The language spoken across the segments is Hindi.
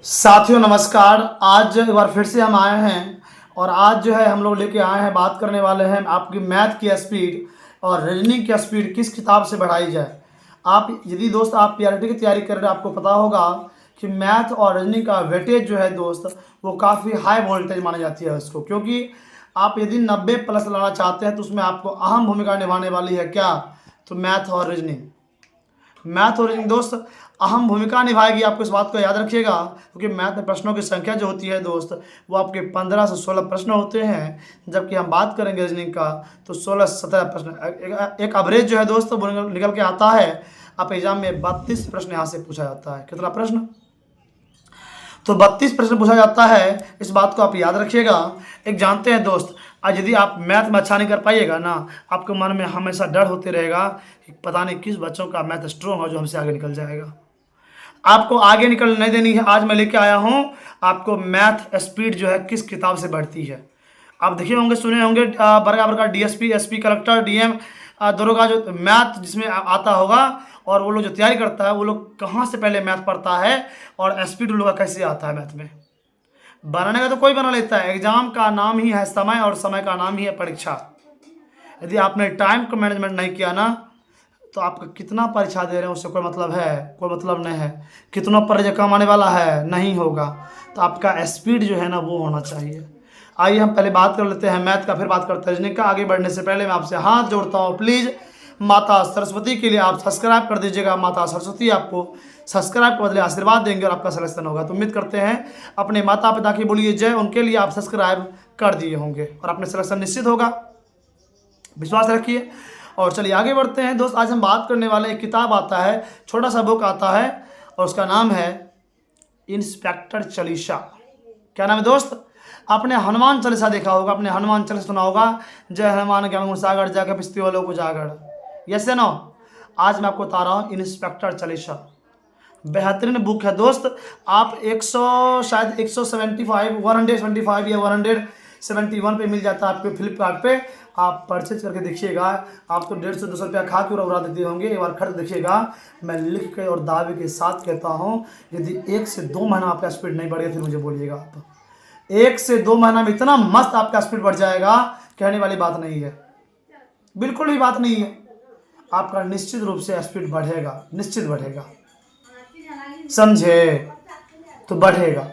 साथियों नमस्कार। आज एक बार फिर से हम आए हैं और आज जो है हम लोग लेके आए हैं, बात करने वाले हैं आपकी मैथ की स्पीड और रीजनिंग की स्पीड किस किताब से बढ़ाई जाए। आप यदि दोस्त आप पीआरटी की तैयारी कर रहे हैं, आपको पता होगा कि मैथ और रीजनिंग का वेटेज जो है दोस्त वो काफ़ी हाई वोल्टेज मानी जाती है उसको, क्योंकि आप यदि 90 प्लस लाना चाहते हैं तो उसमें आपको अहम भूमिका निभाने वाली है क्या, तो मैथ और रीजनिंग। मैथ और रीजनिंग दोस्त अहम भूमिका निभाएगी, आपको इस बात को याद रखिएगा, क्योंकि मैथ में प्रश्नों की संख्या जो होती है दोस्त वो आपके 15 से 16 प्रश्न होते हैं, जबकि हम बात करेंगे रीजनिंग का तो 16 से 17 प्रश्न। एक एवरेज जो है दोस्त वो निकल के आता है। आप एग्जाम में 32 प्रश्न यहाँ से पूछा जाता है। कितना प्रश्न? तो 32 प्रश्न पूछा जाता है, इस बात को आप याद रखिएगा। एक जानते हैं दोस्त, आज यदि आप मैथ में अच्छा नहीं कर पाइएगा ना, आपके मन में हमेशा डर होते रहेगा कि पता नहीं किस बच्चों का मैथ स्ट्रॉन्ग है जो हमसे आगे निकल जाएगा। आपको आगे निकल नहीं देनी है। आज मैं लेके आया हूँ आपको मैथ स्पीड जो है किस किताब से बढ़ती है। आप देखे होंगे, सुने होंगे, बराबर का डीएसपी, एसपी, कलेक्टर, डीएम, दरोगा जो मैथ जिसमें आता होगा, और वो लोग जो तैयारी करता है वो लोग कहाँ से पहले मैथ पढ़ता है और स्पीड उन लोग का कैसे आता है। मैथ में बनाने का तो कोई बना लेता है, एग्जाम का नाम ही है समय और समय का नाम ही है परीक्षा। यदि आपने टाइम को मैनेजमेंट नहीं किया ना तो आपका कितना परीक्षा दे रहे हैं उससे कोई मतलब है? कोई मतलब नहीं है। कितना पर कम आने वाला है? नहीं होगा। तो आपका स्पीड जो है ना वो होना चाहिए। आइए हम पहले बात कर लेते हैं मैथ का, फिर बात करते हैं रीजनिंग का। आगे बढ़ने से पहले मैं आपसे हाथ जोड़ता हूँ, प्लीज़ माता सरस्वती के लिए आप सब्सक्राइब कर दीजिएगा। माता सरस्वती आपको सब्सक्राइब के बदले आशीर्वाद देंगे और आपका सिलेक्शन होगा। तो उम्मीद करते हैं अपने माता पिता की बोलिए जय, उनके लिए आप सब्सक्राइब कर दिए होंगे और अपने सिलेक्शन निश्चित होगा, विश्वास रखिए। और चलिए आगे बढ़ते हैं दोस्त। आज हम बात करने वाले एक किताब आता है, छोटा सा बुक आता है और उसका नाम है इंस्पेक्टर चालीसा। क्या नाम है दोस्त? आपने हनुमान चालीसा देखा होगा, आपने हनुमान चालीसा सुना होगा, जय हनुमान ज्ञान गुण सागर जय कपीस तिहुँ लोक उजागर। यस या नो? आज मैं आपको बता रहा हूँ इंस्पेक्टर चालीसा, बेहतरीन बुक है दोस्त। आप 100 शायद 175 175 या 171 पे मिल जाता है आपके फ्लिपकार्ट पे। आप परचेज करके देखिएगा। आप तो 150 200 रुपया खा के उड़ा देते होंगे, एक बार खरीद देखिएगा। मैं लिख के और दावे के साथ कहता हूँ, यदि 1 से 2 महीना आपका स्पीड नहीं बढ़ेगा फिर मुझे बोलिएगा। आप 1 से 2 महीना में इतना मस्त आपका स्पीड बढ़ जाएगा, कहने वाली बात नहीं है, बिल्कुल भी बात नहीं है। आपका निश्चित रूप से स्पीड बढ़ेगा, निश्चित बढ़ेगा, समझे? तो बढ़ेगा।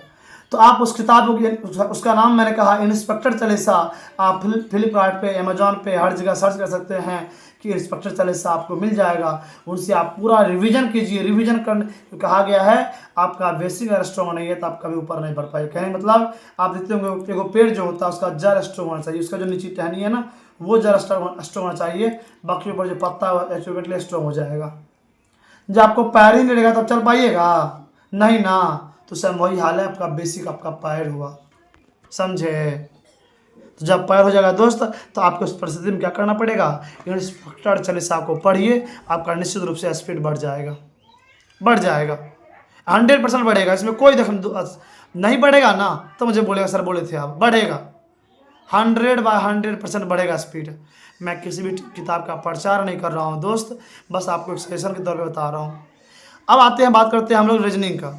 तो आप उस किताब को, उसका नाम मैंने कहा इंस्पेक्टर चालीसा। आप फ्लिपकार्ट पे, अमेजोन पे, हर जगह सर्च कर सकते हैं कि इंस्पेक्टर चालीसा आपको मिल जाएगा। उनसे आप पूरा रिवीजन कीजिए। रिवीजन करने कहा गया है, आपका बेसिक अगर स्ट्रॉन्ग नहीं है तो आप कभी ऊपर नहीं बढ़ पाए। कहने मतलब आप देखते होंगे एगो पेड़ जो होता है उसका जड़ स्ट्रॉन्ग होना चाहिए, उसका जो नीचे टहनी है ना वो जड़ स्ट्रॉन्ग होना चाहिए, बाकी ऊपर जो पत्ता ऑटोमेटिकली स्ट्रॉन्ग हो जाएगा। जब आपको पैर ही नहीं रहेगा तब चल पाइएगा? नहीं ना। तो सेम वही हाल है, आपका बेसिक आपका पैर हुआ, समझे? तो जब पैर हो जाएगा दोस्त तो आपको उस परिस्थिति में क्या करना पड़ेगा? इंस्पेक्टर चालीसा को पढ़िए, आपका निश्चित रूप से स्पीड बढ़ जाएगा, बढ़ जाएगा, 100% बढ़ेगा। इसमें कोई नहीं बढ़ेगा ना तो मुझे बोलेगा सर बोले थे आप, बढ़ेगा 100/100% बढ़ेगा स्पीड। मैं किसी भी किताब का प्रचार नहीं कर रहा हूँ दोस्त, बस आपको एक सजेशन के तौर पे बता रहा हूँ। अब आते हैं, बात करते हैं हम लोग रीजनिंग का।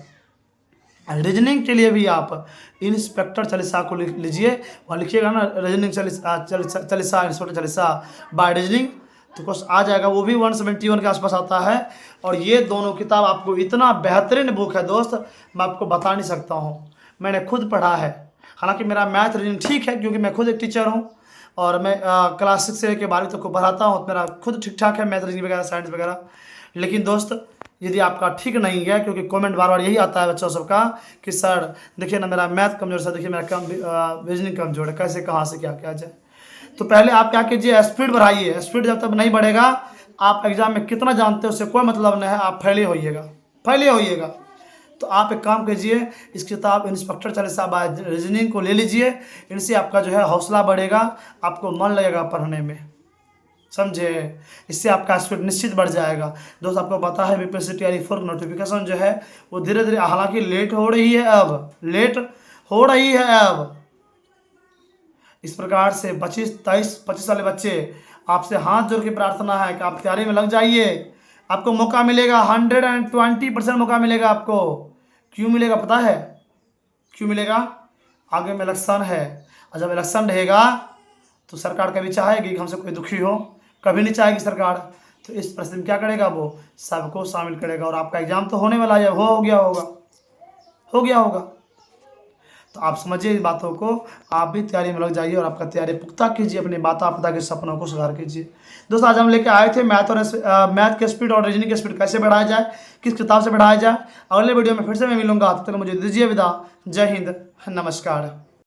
रीजनिंग के लिए भी आप इंस्पेक्टर चालीसा को लिख लीजिए, वहाँ लिखिएगा ना रीजनिंग चालीसा इंस्पेक्टर चालीसा बाय रीजनिंग, तो कुछ आ जाएगा। वो भी 171 के आसपास आता है। और ये दोनों किताब आपको इतना बेहतरीन बुक है दोस्त, मैं आपको बता नहीं सकता हूँ। मैंने खुद पढ़ा है, हालांकि मेरा मैथ रीजनिंग ठीक है क्योंकि मैं खुद एक टीचर हूँ और मैं क्लास 6 से लेकर 12वीं तक को पढ़ाता हूँ। मेरा खुद ठीक ठाक है मैथ रीजनिंग वगैरह, साइंस वगैरह। लेकिन दोस्त यदि आपका ठीक नहीं है, क्योंकि कमेंट बार बार यही आता है बच्चों सबका कि सर देखिए ना मेरा मैथ कमजोर, सर देखिए मेरा रीजनिंग कमजोर है, कैसे कहाँ से क्या किया जाए। तो पहले आप क्या कीजिए, स्पीड बढ़ाइए। स्पीड जब तक नहीं बढ़ेगा, आप एग्जाम में कितना जानते हो उससे कोई मतलब नहीं है, आप फैले होइएगा, फैले होइएगा। तो आप एक काम कीजिए, इस किताब इंस्पेक्टर चालीसा बाय रीजनिंग को ले लीजिए। इनसे आपका जो है हौसला बढ़ेगा, आपको मन लगेगा पढ़ने में, समझे? इससे आपका स्पीड निश्चित बढ़ जाएगा। दोस्त आपको पता है बीपीएससी टीआरई 4 नोटिफिकेशन जो है वो धीरे धीरे, हालांकि लेट हो रही है, अब लेट हो रही है। अब इस प्रकार से 25 वाले बच्चे, आपसे हाथ जोड़ के प्रार्थना है कि आप तैयारी में लग जाइए। आपको मौका मिलेगा, 120% मौका मिलेगा आपको। क्यों मिलेगा पता है? क्यों मिलेगा? आगे में इलेक्शन है, और जब इलेक्शन रहेगा तो सरकार कभी चाहेगी कि हमसे कोई दुखी हो? कभी नहीं चाहेगी सरकार। तो इस परिस्थिति में क्या करेगा वो? सबको शामिल करेगा, और आपका एग्जाम तो होने वाला है, हो गया होगा। तो आप समझिए इस बातों को, आप भी तैयारी में लग जाइए और आपका तैयारी पुख्ता कीजिए, अपने माता पिता के सपनों को साकार कीजिए। दोस्तों, आज हम लेके आए थे मैथ की स्पीड और रीजनिंग की स्पीड कैसे बढ़ाया जाए, किस किताब से बढ़ाया जाए। अगले वीडियो में फिर से मैं मिलूंगा, तब तक मुझे दीजिए विदा। जय हिंद, नमस्कार।